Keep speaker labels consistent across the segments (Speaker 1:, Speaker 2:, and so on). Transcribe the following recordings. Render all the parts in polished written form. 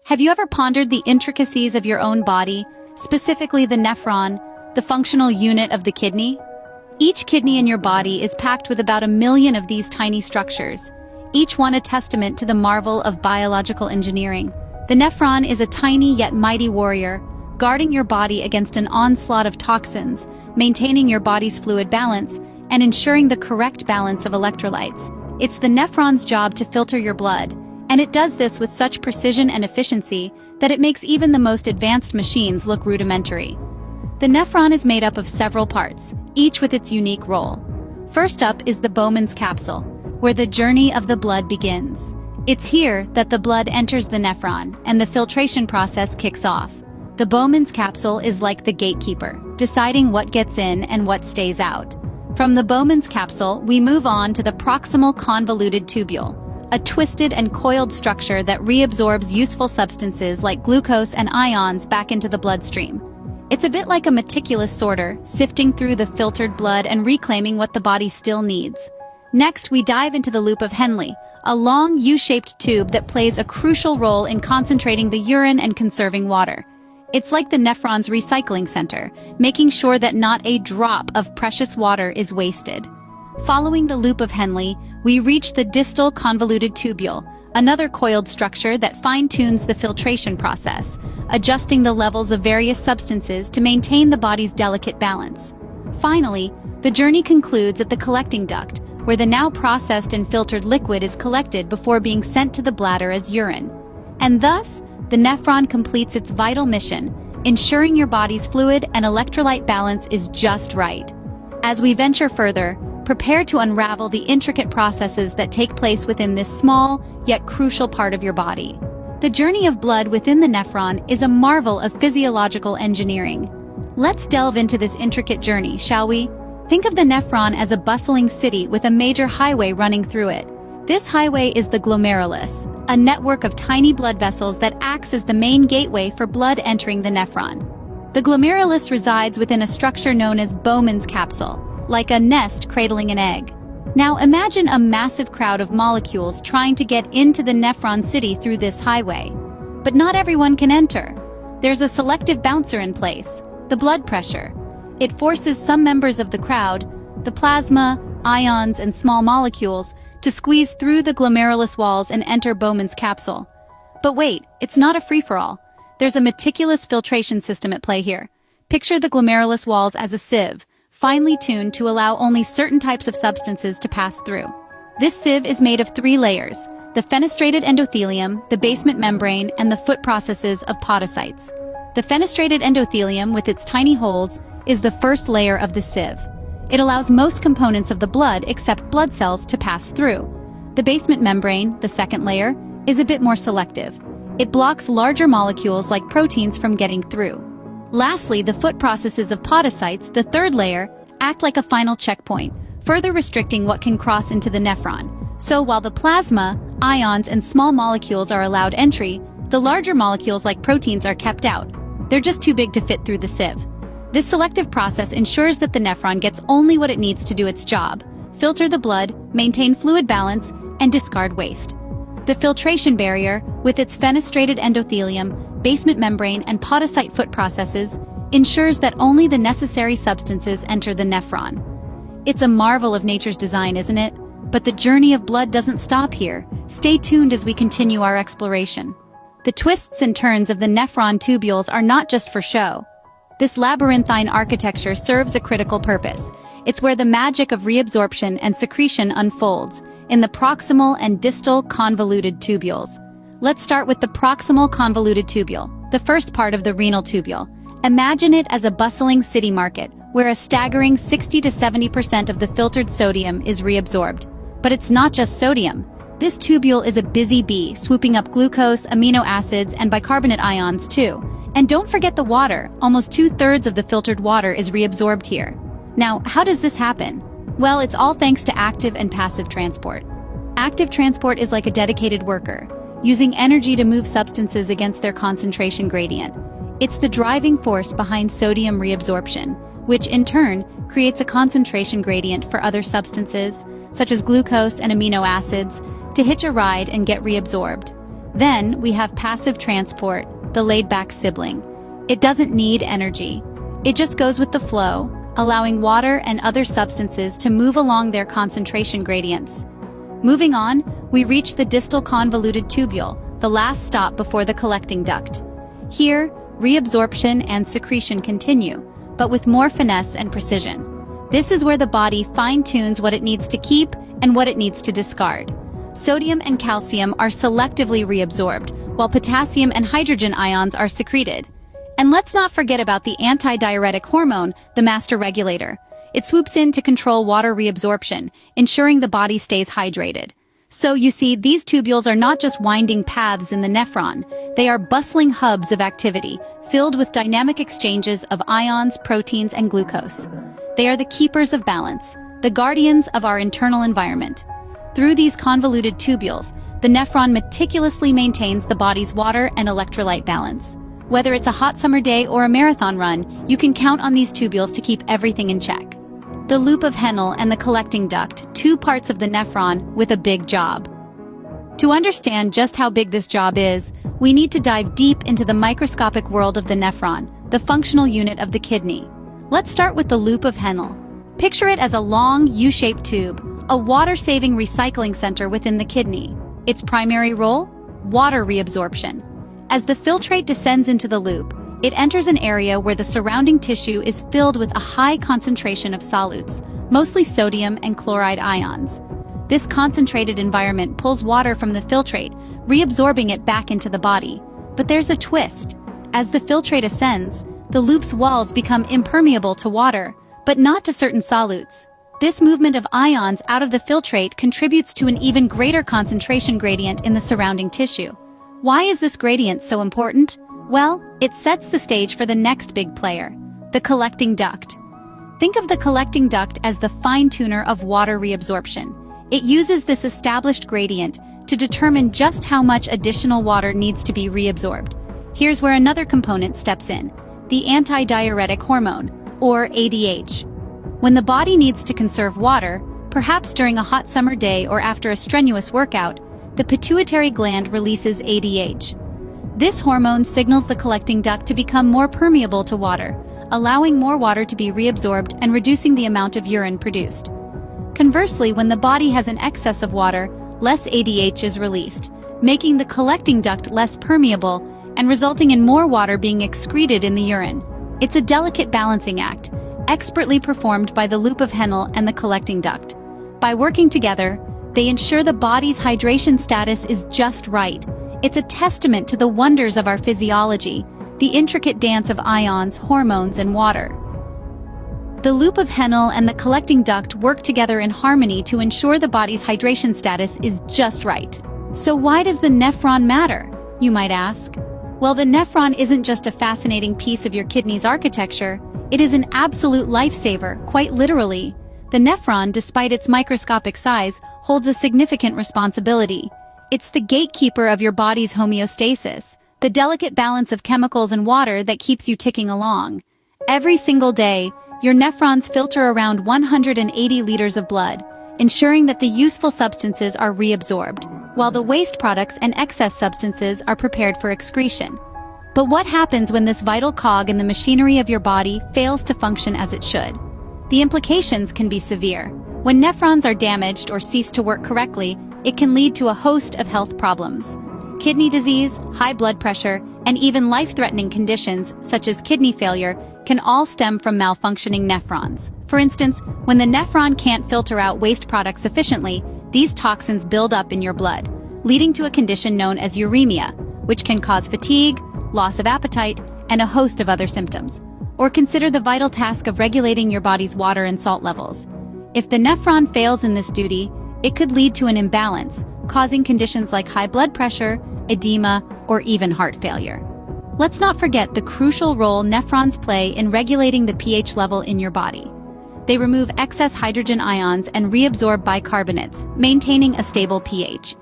Speaker 1: Have you ever pondered the intricacies of your own body, specifically the nephron, the functional unit of the kidney? Each kidney in your body is packed with about 1 million of these tiny structures, each one a testament to the marvel of biological engineering. The nephron is a tiny yet mighty warrior, guarding your body against an onslaught of toxins, maintaining your body's fluid balance, and ensuring the correct balance of electrolytes. It's the nephron's job to filter your blood, and it does this with such precision and efficiency that it makes even the most advanced machines look rudimentary. The nephron is made up of several parts, each with its unique role. First up is the Bowman's capsule, where the journey of the blood begins. It's here that the blood enters the nephron, and the filtration process kicks off. The Bowman's capsule is like the gatekeeper, deciding what gets in and what stays out. From the Bowman's capsule, we move on to the proximal convoluted tubule, a twisted and coiled structure that reabsorbs useful substances like glucose and ions back into the bloodstream. It's a bit like a meticulous sorter, sifting through the filtered blood and reclaiming what the body still needs. Next, we dive into the loop of Henle, a long U-shaped tube that plays a crucial role in concentrating the urine and conserving water. It's like the nephron's recycling center, making sure that not a drop of precious water is wasted. Following the loop of Henle, we reach the distal convoluted tubule, another coiled structure that fine-tunes the filtration process, adjusting the levels of various substances to maintain the body's delicate balance. Finally, the journey concludes at the collecting duct, where the now processed and filtered liquid is collected before being sent to the bladder as urine. And thus, the nephron completes its vital mission, ensuring your body's fluid and electrolyte balance is just right. As we venture further, prepare to unravel the intricate processes that take place within this small, yet crucial part of your body. The journey of blood within the nephron is a marvel of physiological engineering. Let's delve into this intricate journey, shall we? Think of the nephron as a bustling city with a major highway running through it. This highway is the glomerulus, a network of tiny blood vessels that acts as the main gateway for blood entering the nephron. The glomerulus resides within a structure known as Bowman's capsule, like a nest cradling an egg. Now imagine a massive crowd of molecules trying to get into the nephron city through this highway. But not everyone can enter. There's a selective bouncer in place, the blood pressure. It forces some members of the crowd, the plasma, ions, and small molecules, to squeeze through the glomerulus walls and enter Bowman's capsule. But wait, it's not a free-for-all. There's a meticulous filtration system at play here. Picture the glomerulus walls as a sieve, finely tuned to allow only certain types of substances to pass through. This sieve is made of 3 layers: the fenestrated endothelium, the basement membrane, and the foot processes of podocytes. The fenestrated endothelium, with its tiny holes, is the first layer of the sieve. It allows most components of the blood except blood cells to pass through. The basement membrane, the second layer, is a bit more selective. It blocks larger molecules like proteins from getting through. Lastly, the foot processes of podocytes, the third layer, act like a final checkpoint, further restricting what can cross into the nephron. So while the plasma, ions, and small molecules are allowed entry, the larger molecules like proteins are kept out. They're just too big to fit through the sieve. This selective process ensures that the nephron gets only what it needs to do its job: filter the blood, maintain fluid balance, and discard waste. The filtration barrier, with its fenestrated endothelium, basement membrane, and podocyte foot processes, ensures that only the necessary substances enter the nephron. It's a marvel of nature's design, isn't it? But the journey of blood doesn't stop here. Stay tuned as we continue our exploration. The twists and turns of the nephron tubules are not just for show. This labyrinthine architecture serves a critical purpose. It's where the magic of reabsorption and secretion unfolds, in the proximal and distal convoluted tubules. Let's start with the proximal convoluted tubule, the first part of the renal tubule. Imagine it as a bustling city market, where a staggering 60 to 70% of the filtered sodium is reabsorbed. But it's not just sodium. This tubule is a busy bee, swooping up glucose, amino acids, and bicarbonate ions too. And don't forget the water. Almost 2/3 of the filtered water is reabsorbed here. Now, how does this happen? Well, it's all thanks to active and passive transport. Active transport is like a dedicated worker, using energy to move substances against their concentration gradient. It's the driving force behind sodium reabsorption, which in turn creates a concentration gradient for other substances, such as glucose and amino acids, to hitch a ride and get reabsorbed. Then we have passive transport, the laid-back sibling. It doesn't need energy. It just goes with the flow, allowing water and other substances to move along their concentration gradients. Moving on, we reach the distal convoluted tubule, the last stop before the collecting duct. Here, reabsorption and secretion continue, but with more finesse and precision. This is where the body fine-tunes what it needs to keep and what it needs to discard. Sodium and calcium are selectively reabsorbed, while potassium and hydrogen ions are secreted. And let's not forget about the antidiuretic hormone, the master regulator. It swoops in to control water reabsorption, ensuring the body stays hydrated. So you see, these tubules are not just winding paths in the nephron, they are bustling hubs of activity, filled with dynamic exchanges of ions, proteins, and glucose. They are the keepers of balance, the guardians of our internal environment. Through these convoluted tubules, the nephron meticulously maintains the body's water and electrolyte balance. Whether it's a hot summer day or a marathon run, you can count on these tubules to keep everything in check. The loop of Henle and the collecting duct, two parts of the nephron with a big job. To understand just how big this job is, we need to dive deep into the microscopic world of the nephron, the functional unit of the kidney. Let's start with the loop of Henle. Picture it as a long, U-shaped tube, a water-saving recycling center within the kidney. Its primary role? Water reabsorption. As the filtrate descends into the loop, it enters an area where the surrounding tissue is filled with a high concentration of solutes, mostly sodium and chloride ions. This concentrated environment pulls water from the filtrate, reabsorbing it back into the body. But there's a twist. As the filtrate ascends, the loop's walls become impermeable to water, but not to certain solutes. This movement of ions out of the filtrate contributes to an even greater concentration gradient in the surrounding tissue. Why is this gradient so important? Well, it sets the stage for the next big player, the collecting duct. Think of the collecting duct as the fine-tuner of water reabsorption. It uses this established gradient to determine just how much additional water needs to be reabsorbed. Here's where another component steps in, the antidiuretic hormone, or ADH. When the body needs to conserve water, perhaps during a hot summer day or after a strenuous workout, the pituitary gland releases ADH. This hormone signals the collecting duct to become more permeable to water, allowing more water to be reabsorbed and reducing the amount of urine produced. Conversely, when the body has an excess of water, less ADH is released, making the collecting duct less permeable and resulting in more water being excreted in the urine. It's a delicate balancing act, expertly performed by the loop of Henle and the collecting duct. By working together, they ensure the body's hydration status is just right. It's a testament to the wonders of our physiology, the intricate dance of ions, hormones, and water. The loop of Henle and the collecting duct work together in harmony to ensure the body's hydration status is just right. So why does the nephron matter, you might ask? Well, the nephron isn't just a fascinating piece of your kidney's architecture, it is an absolute lifesaver, quite literally. The nephron, despite its microscopic size, holds a significant responsibility. It's the gatekeeper of your body's homeostasis, the delicate balance of chemicals and water that keeps you ticking along. Every single day, your nephrons filter around 180 liters of blood, ensuring that the useful substances are reabsorbed, while the waste products and excess substances are prepared for excretion. But what happens when this vital cog in the machinery of your body fails to function as it should? The implications can be severe. When nephrons are damaged or cease to work correctly, it can lead to a host of health problems. Kidney disease, high blood pressure, and even life-threatening conditions such as kidney failure can all stem from malfunctioning nephrons. For instance, when the nephron can't filter out waste products efficiently, these toxins build up in your blood, leading to a condition known as uremia, which can cause fatigue, loss of appetite, and a host of other symptoms. Or consider the vital task of regulating your body's water and salt levels. If the nephron fails in this duty, it could lead to an imbalance, causing conditions like high blood pressure, edema, or even heart failure. Let's not forget the crucial role nephrons play in regulating the pH level in your body. They remove excess hydrogen ions and reabsorb bicarbonates, maintaining a stable pH.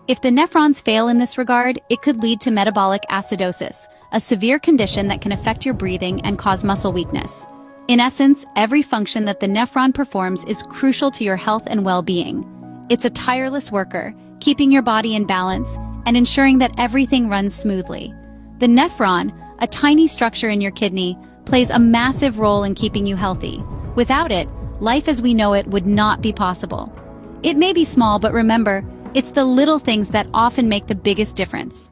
Speaker 1: If the nephrons fail in this regard, it could lead to metabolic acidosis, a severe condition that can affect your breathing and cause muscle weakness. In essence, every function that the nephron performs is crucial to your health and well-being. It's a tireless worker, keeping your body in balance, and ensuring that everything runs smoothly. The nephron, a tiny structure in your kidney, plays a massive role in keeping you healthy. Without it, life as we know it would not be possible. It may be small, but remember, it's the little things that often make the biggest difference.